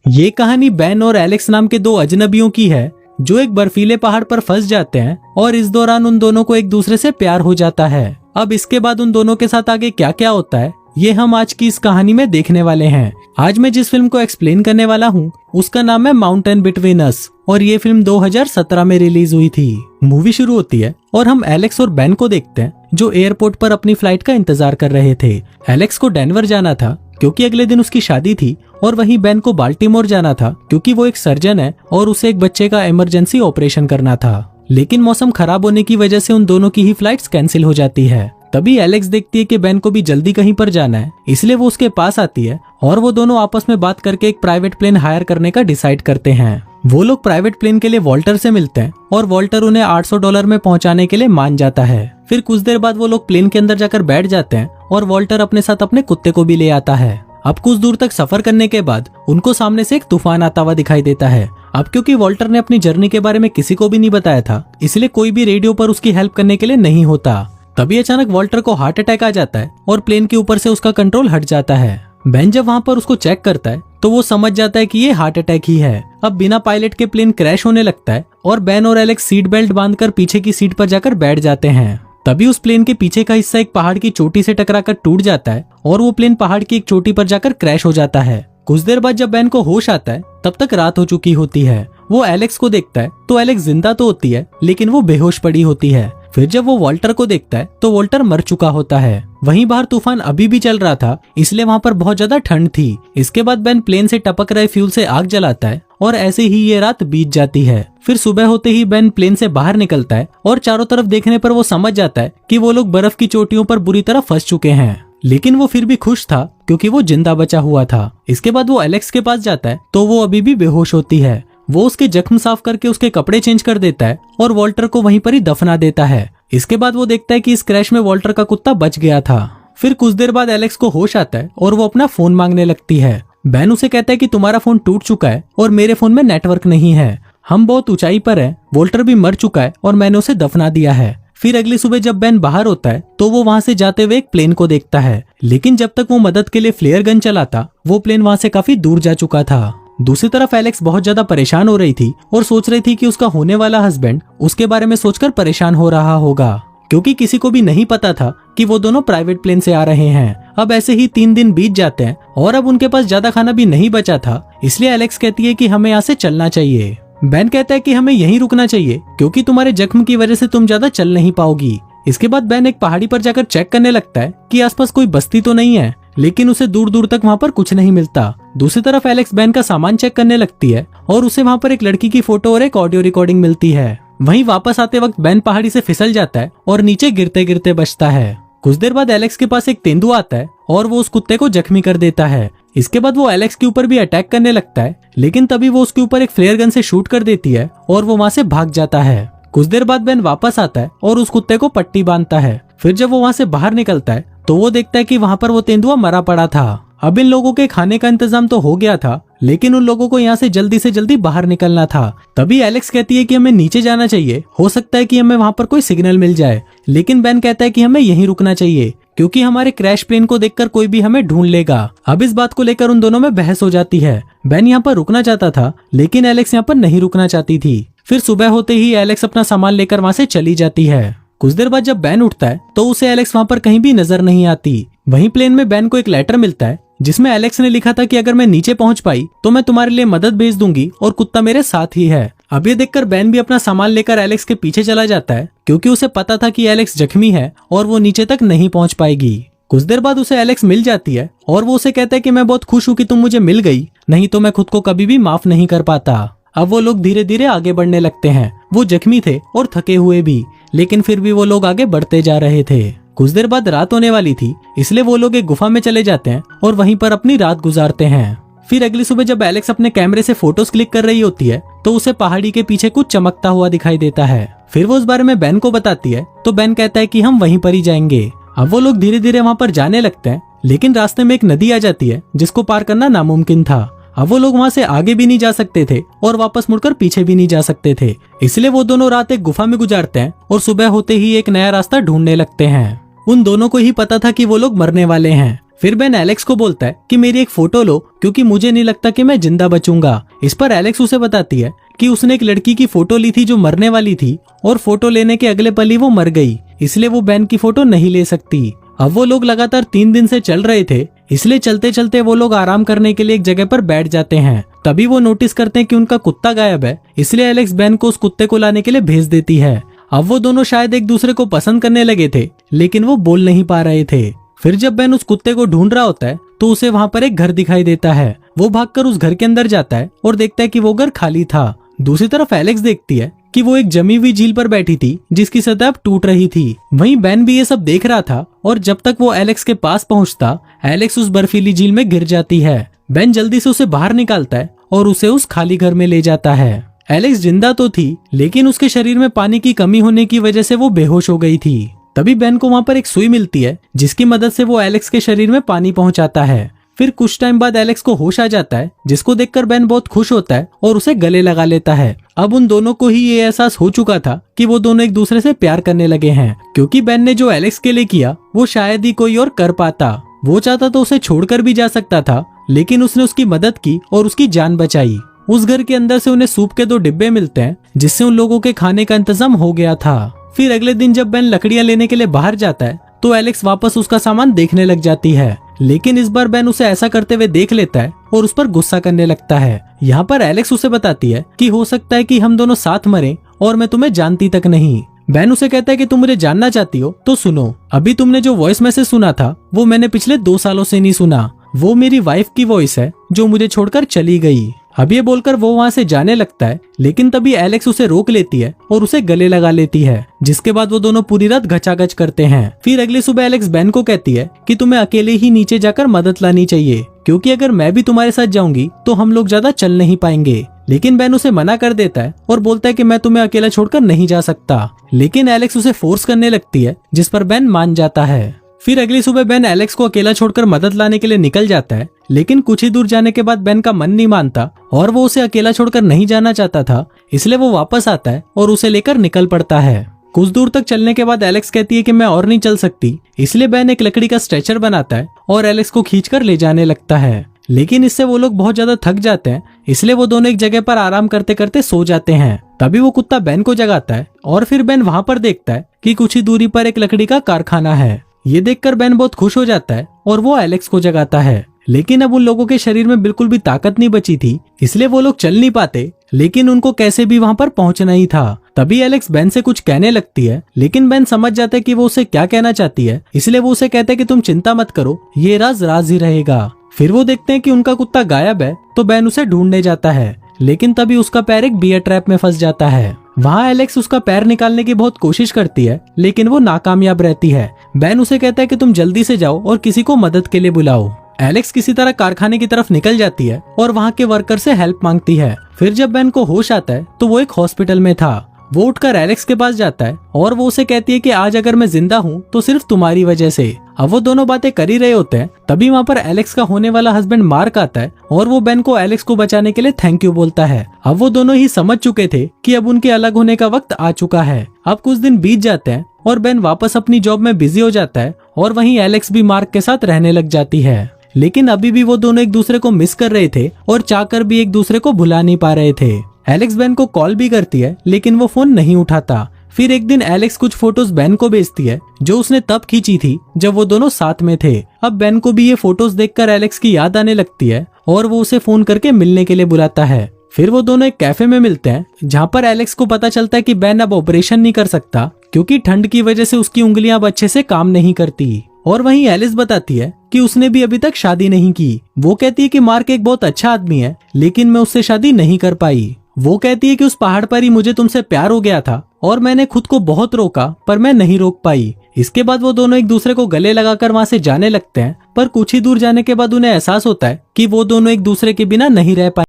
ये कहानी बेन और एलेक्स नाम के दो अजनबियों की है जो एक बर्फीले पहाड़ पर फंस जाते हैं और इस दौरान उन दोनों को एक दूसरे से प्यार हो जाता है। अब इसके बाद उन दोनों के साथ आगे क्या क्या होता है ये हम आज की इस कहानी में देखने वाले हैं। आज मैं जिस फिल्म को एक्सप्लेन करने वाला हूँ उसका नाम है माउंटेन बिटवीन अस और ये फिल्म 2017 में रिलीज हुई थी। मूवी शुरू होती है और हम एलेक्स और बेन को देखते हैं जो एयरपोर्ट पर अपनी फ्लाइट का इंतजार कर रहे थे। एलेक्स को डेनवर जाना था क्योंकि अगले दिन उसकी शादी थी और वहीं बेन को बाल्टीमोर जाना था क्योंकि वो एक सर्जन है और उसे एक बच्चे का इमरजेंसी ऑपरेशन करना था। लेकिन मौसम खराब होने की वजह से उन दोनों की ही फ्लाइट्स कैंसिल हो जाती है। तभी एलेक्स देखती है कि बेन को भी जल्दी कहीं पर जाना है, इसलिए वो उसके पास आती है और वो दोनों आपस में बात करके एक प्राइवेट प्लेन हायर करने का डिसाइड करते हैं। वो लोग प्राइवेट प्लेन के लिए वॉल्टर से मिलते हैं और वॉल्टर उन्हें $800 में पहुंचाने के लिए मान जाता है। फिर कुछ देर बाद वो लोग प्लेन के अंदर जाकर बैठ जाते हैं और वॉल्टर अपने साथ अपने कुत्ते को भी ले आता है। अब कुछ दूर तक सफर करने के बाद उनको सामने से एक तूफान आता हुआ दिखाई देता है। अब क्योंकि वॉल्टर ने अपनी जर्नी के बारे में किसी को भी नहीं बताया था, इसलिए कोई भी रेडियो पर उसकी हेल्प करने के लिए नहीं होता। तभी अचानक वॉल्टर को हार्ट अटैक आ जाता है और प्लेन के ऊपर से उसका कंट्रोल हट जाता है। बेन जब वहाँ पर उसको चेक करता है तो वो समझ जाता है कि ये हार्ट अटैक ही है। अब बिना पायलट के प्लेन क्रैश होने लगता है और बेन और एलेक्स सीट बेल्ट बांधकर पीछे की सीट पर जाकर बैठ जाते हैं। तभी उस प्लेन के पीछे का हिस्सा एक पहाड़ की चोटी से टकराकर टूट जाता है और वो प्लेन पहाड़ की एक चोटी पर जाकर क्रैश हो जाता है। कुछ देर बाद जब बेन को होश आता है तब तक रात हो चुकी होती है। वो एलेक्स को देखता है तो एलेक्स जिंदा तो होती है लेकिन वो बेहोश पड़ी होती है। फिर जब वो वॉल्टर को देखता है तो वॉल्टर मर चुका होता है। वहीं बाहर तूफान अभी भी चल रहा था, इसलिए वहाँ पर बहुत ज्यादा ठंड थी। इसके बाद बेन प्लेन से टपक रहे फ्यूल से आग जलाता है और ऐसे ही ये रात बीत जाती है। फिर सुबह होते ही बेन प्लेन से बाहर निकलता है और चारों तरफ देखने पर वो समझ जाता है कि वो लोग बर्फ की चोटियों पर बुरी तरह फंस चुके हैं। लेकिन वो फिर भी खुश था क्योंकि वो जिंदा बचा हुआ था। इसके बाद वो एलेक्स के पास जाता है तो वो अभी भी बेहोश होती है। वो उसके जख्म साफ करके उसके कपड़े चेंज कर देता है और वॉल्टर को वहीं पर ही दफना देता है। इसके बाद वो देखता है कि इस क्रैश में वॉल्टर का कुत्ता बच गया था। फिर कुछ देर बाद एलेक्स को होश आता है और वो अपना फोन मांगने लगती है। बेन उसे कहता है कि तुम्हारा फोन टूट चुका है और मेरे फोन में नेटवर्क नहीं है। हम बहुत ऊंचाई पर हैं, वॉल्टर भी मर चुका है और मैंने उसे दफना दिया है। फिर अगली सुबह जब बेन बाहर होता है तो वो वहाँ से जाते हुए एक प्लेन को देखता है, लेकिन जब तक वो मदद के लिए फ्लेयर गन चलाता वो प्लेन वहाँ से काफी दूर जा चुका था। दूसरी तरफ एलेक्स बहुत ज्यादा परेशान हो रही थी और सोच रही थी कि उसका होने वाला हस्बैंड उसके बारे में सोचकर परेशान हो रहा होगा, क्योंकि किसी को भी नहीं पता था कि वो दोनों प्राइवेट प्लेन से आ रहे हैं। अब ऐसे ही 3 दिन बीत जाते हैं और अब उनके पास ज्यादा खाना भी नहीं बचा था, इसलिए एलेक्स कहती है कि हमें यहाँ से चलना चाहिए। बेन कहता है कि हमें यहीं रुकना चाहिए क्योंकि तुम्हारे जख्म की वजह से तुम ज्यादा चल नहीं पाओगी। इसके बाद बेन एक पहाड़ी पर जाकर चेक करने लगता है कि आसपास कोई बस्ती तो नहीं है, लेकिन उसे दूर दूर तक वहाँ पर कुछ नहीं मिलता। दूसरी तरफ एलेक्स बेन का सामान चेक करने लगती है और उसे वहाँ पर एक लड़की की फोटो और एक ऑडियो रिकॉर्डिंग मिलती है। वहीं वापस आते वक्त बेन पहाड़ी से फिसल जाता है और नीचे गिरते गिरते बचता है। कुछ देर बाद एलेक्स के पास एक तेंदुआ आता है और वो उस कुत्ते को जख्मी कर देता है। इसके बाद वो एलेक्स के ऊपर भी अटैक करने लगता है, लेकिन तभी वो उसके ऊपर एक फ्लेयर गन से शूट कर देती है और वो वहाँ से भाग जाता है। कुछ देर बाद बेन वापस आता है और उस कुत्ते को पट्टी बांधता है। फिर जब वो वहाँ से बाहर निकलता है तो वो देखता है कि वहाँ पर वो तेंदुआ मरा पड़ा था। अब इन लोगों के खाने का इंतजाम तो हो गया था, लेकिन उन लोगों को यहाँ से जल्दी बाहर निकलना था। तभी एलेक्स कहती है कि हमें नीचे जाना चाहिए, हो सकता है कि हमें वहाँ पर कोई सिग्नल मिल जाए। लेकिन बेन कहता है कि हमें यहीं रुकना चाहिए क्योंकि हमारे क्रैश प्लेन को देखकर कोई भी हमें ढूंढ लेगा। अब इस बात को लेकर उन दोनों में बहस हो जाती है। बेन यहाँ पर रुकना चाहता था लेकिन एलेक्स यहाँ पर नहीं रुकना चाहती थी। फिर सुबह होते ही एलेक्स अपना सामान लेकर वहाँ से चली जाती है। कुछ देर बाद जब बेन उठता है तो उसे एलेक्स वहाँ पर कहीं भी नजर नहीं आती। वहीं प्लेन में बेन को एक लेटर मिलता है जिसमें एलेक्स ने लिखा था कि अगर मैं नीचे पहुंच पाई तो मैं तुम्हारे लिए मदद भेज दूंगी और कुत्ता मेरे साथ ही है। अब ये देखकर बेन भी अपना सामान लेकर एलेक्स के पीछे चला जाता है क्योंकि उसे पता था कि एलेक्स जख्मी है और वो नीचे तक नहीं पहुंच पाएगी। कुछ देर बाद उसे एलेक्स मिल जाती है और वो उसे कहता है कि मैं बहुत खुश हूँ कि तुम मुझे मिल गई, नहीं तो मैं खुद को कभी भी माफ नहीं कर पाता। अब वो लोग धीरे धीरे आगे बढ़ने लगते हैं। वो जख्मी थे और थके हुए भी, लेकिन फिर भी वो लोग आगे बढ़ते जा रहे थे। कुछ देर बाद रात होने वाली थी, इसलिए वो लोग एक गुफा में चले जाते हैं और वहीं पर अपनी रात गुजारते हैं। फिर अगली सुबह जब एलेक्स अपने कैमरे से फोटोज क्लिक कर रही होती है तो उसे पहाड़ी के पीछे कुछ चमकता हुआ दिखाई देता है। फिर वो उस बारे में बेन को बताती है तो बेन कहता है कि हम वहीं पर ही जाएंगे। अब वो लोग धीरे धीरे वहाँ पर जाने लगते हैं, लेकिन रास्ते में एक नदी आ जाती है जिसको पार करना नामुमकिन था। अब वो लोग वहाँ से आगे भी नहीं जा सकते थे और वापस मुड़कर पीछे भी नहीं जा सकते थे, इसलिए वो दोनों रात एक गुफा में गुजारते हैं और सुबह होते ही एक नया रास्ता ढूंढने लगते हैं। उन दोनों को ही पता था कि वो लोग मरने वाले हैं। फिर बेन एलेक्स को बोलता है कि मेरी एक फोटो लो क्योंकि मुझे नहीं लगता कि मैं जिंदा बचूंगा। इस पर एलेक्स उसे बताती है कि उसने एक लड़की की फोटो ली थी जो मरने वाली थी और फोटो लेने के अगले पल ही वो मर गई, इसलिए वो बेन की फोटो नहीं ले सकती। अब वो लोग लगातार 3 दिन से चल रहे थे, इसलिए चलते चलते वो लोग आराम करने के लिए एक जगह पर बैठ जाते हैं। तभी वो नोटिस करते हैं कि उनका कुत्ता गायब है, इसलिए एलेक्स बेन को उस कुत्ते को लाने के लिए भेज देती है। अब वो दोनों शायद एक दूसरे को पसंद करने लगे थे, लेकिन वो बोल नहीं पा रहे थे। फिर जब बेन उस कुत्ते को ढूंढ रहा होता है तो उसे वहाँ पर एक घर दिखाई देता है। वो भागकर उस घर के अंदर जाता है और देखता है कि वो घर खाली था। दूसरी तरफ एलेक्स देखती है कि वो एक जमी हुई झील पर बैठी थी जिसकी सतह अब टूट रही थी। वहीं बेन भी ये सब देख रहा था और जब तक वो एलेक्स के पास पहुंचता, एलेक्स उस बर्फीली झील में गिर जाती है। बेन जल्दी से उसे बाहर निकालता है और उसे उस खाली घर में ले जाता है। एलेक्स जिंदा तो थी, लेकिन उसके शरीर में पानी की कमी होने की वजह से वो बेहोश हो गई थी। तभी बेन को वहाँ पर एक सुई मिलती है जिसकी मदद से वो एलेक्स के शरीर में पानी पहुंचाता है। फिर कुछ टाइम बाद एलेक्स को होश आ जाता है, जिसको देखकर बेन बहुत खुश होता है और उसे गले लगा लेता है। अब उन दोनों को ही ये एहसास हो चुका था कि वो दोनों एक दूसरे से प्यार करने लगे हैं, क्योंकि बेन ने जो एलेक्स के लिए किया वो शायद ही कोई और कर पाता। वो चाहता तो उसे छोड़कर भी जा सकता था, लेकिन उसने उसकी मदद की और उसकी जान बचाई। उस घर के अंदर से उन्हें सूप के 2 डिब्बे मिलते हैं, जिससे उन लोगों के खाने का इंतजाम हो गया था। फिर अगले दिन जब बेन लकड़ियां लेने के लिए बाहर जाता है तो एलेक्स वापस उसका सामान देखने लग जाती है, लेकिन इस बार बेन उसे ऐसा करते हुए देख लेता है और उस पर गुस्सा करने लगता है। यहाँ पर एलेक्स उसे बताती है कि हो सकता है कि हम दोनों साथ मरें और मैं तुम्हें जानती तक नहीं। बेन उसे कहता है कि तुम मुझे जानना चाहती हो तो सुनो, अभी तुमने जो वॉइस मैसेज सुना था वो मैंने पिछले 2 सालों से नहीं सुना। वो मेरी वाइफ की वॉइस है जो मुझे छोड़कर चली गई। अब ये बोलकर वो वहाँ से जाने लगता है, लेकिन तभी एलेक्स उसे रोक लेती है और उसे गले लगा लेती है, जिसके बाद वो दोनों पूरी रात घचाघच करते हैं। फिर अगली सुबह एलेक्स बेन को कहती है कि तुम्हें अकेले ही नीचे जाकर मदद लानी चाहिए, क्योंकि अगर मैं भी तुम्हारे साथ जाऊंगी तो हम लोग ज्यादा चल नहीं पाएंगे। लेकिन बेन उसे मना कर देता है और बोलता है कि मैं तुम्हें अकेला छोड़कर नहीं जा सकता, लेकिन एलेक्स उसे फोर्स करने लगती है, जिस पर बेन मान जाता है। फिर अगली सुबह बेन एलेक्स को अकेला छोड़कर मदद लाने के लिए निकल जाता है, लेकिन कुछ ही दूर जाने के बाद बेन का मन नहीं मानता और वो उसे अकेला छोड़कर नहीं जाना चाहता था, इसलिए वो वापस आता है और उसे लेकर निकल पड़ता है। कुछ दूर तक चलने के बाद एलेक्स कहती है कि मैं और नहीं चल सकती, इसलिए बेन एक लकड़ी का स्ट्रेचर बनाता है और एलेक्स को खींचकर ले जाने लगता है। लेकिन इससे वो लोग बहुत ज्यादा थक जाते हैं, इसलिए वो दोनों एक जगह पर आराम करते करते सो जाते हैं। तभी वो कुत्ता बेन को जगाता है और फिर बेन वहाँ पर देखता है कि कुछ ही दूरी पर एक लकड़ी का कारखाना है। ये देखकर बेन बहुत खुश हो जाता है और वो एलेक्स को जगाता है, लेकिन अब उन लोगों के शरीर में बिल्कुल भी ताकत नहीं बची थी, इसलिए वो लोग चल नहीं पाते, लेकिन उनको कैसे भी वहाँ पर पहुँचना ही था। तभी एलेक्स बेन से कुछ कहने लगती है, लेकिन बेन समझ जाता है कि वो उसे क्या कहना चाहती है, इसलिए वो उसे कहता है कि तुम चिंता मत करो, ये राज राज ही रहेगा। फिर वो देखते हैं कि उनका कुत्ता गायब है, तो बेन उसे ढूंढने जाता है, लेकिन तभी उसका पैर एक बियर ट्रैप में फंस जाता है। वहाँ एलेक्स उसका पैर निकालने की बहुत कोशिश करती है, लेकिन वो नाकामयाब रहती है। बेन उसे कहता है कि तुम जल्दी से जाओ और किसी को मदद के लिए बुलाओ। एलेक्स किसी तरह कारखाने की तरफ निकल जाती है और वहाँ के वर्कर से हेल्प मांगती है। फिर जब बेन को होश आता है तो वो एक हॉस्पिटल में था। वो उठकर एलेक्स के पास जाता है और वो उसे कहती है कि आज अगर मैं जिंदा हूँ तो सिर्फ तुम्हारी वजह से। अब वो दोनों बातें कर ही रहे होते हैं, तभी वहाँ पर एलेक्स का होने वाला हस्बैंड मार्क आता है और वो बेन को एलेक्स को बचाने के लिए थैंक यू बोलता है। अब वो दोनों ही समझ चुके थे कि अब उनके अलग होने का वक्त आ चुका है। अब कुछ दिन बीत जाते हैं और बेन वापस अपनी जॉब में बिजी हो जाता है और वहीं एलेक्स भी मार्क के साथ रहने लग जाती है। लेकिन अभी भी वो दोनों एक दूसरे को मिस कर रहे थे और चाहकर भी एक दूसरे को भुला नहीं पा रहे थे। एलेक्स बेन को कॉल भी करती है, लेकिन वो फोन नहीं उठाता। फिर एक दिन एलेक्स कुछ फोटोज बेन को भेजती है जो उसने तब खींची थी जब वो दोनों साथ में थे। अब बेन को भी ये फोटोज देखकर एलेक्स की याद आने लगती है और वो उसे फोन करके मिलने के लिए बुलाता है। फिर वो दोनों एक कैफे में मिलते हैं, जहाँ पर एलेक्स को पता चलता है कि बेन अब ऑपरेशन नहीं कर सकता, क्योंकि ठंड की वजह से उसकी उंगलियां अब अच्छे से काम नहीं करती। और वहीं एलिस बताती है कि उसने भी अभी तक शादी नहीं की। वो कहती है कि मार्क एक बहुत अच्छा आदमी है, लेकिन मैं उससे शादी नहीं कर पाई। वो कहती है कि उस पहाड़ पर ही मुझे तुमसे प्यार हो गया था और मैंने खुद को बहुत रोका, पर मैं नहीं रोक पाई। इसके बाद वो दोनों एक दूसरे को गले लगाकर वहाँ से जाने लगते हैं, पर कुछ ही दूर जाने के बाद उन्हें एहसास होता है कि वो दोनों एक दूसरे के बिना नहीं रह पाए।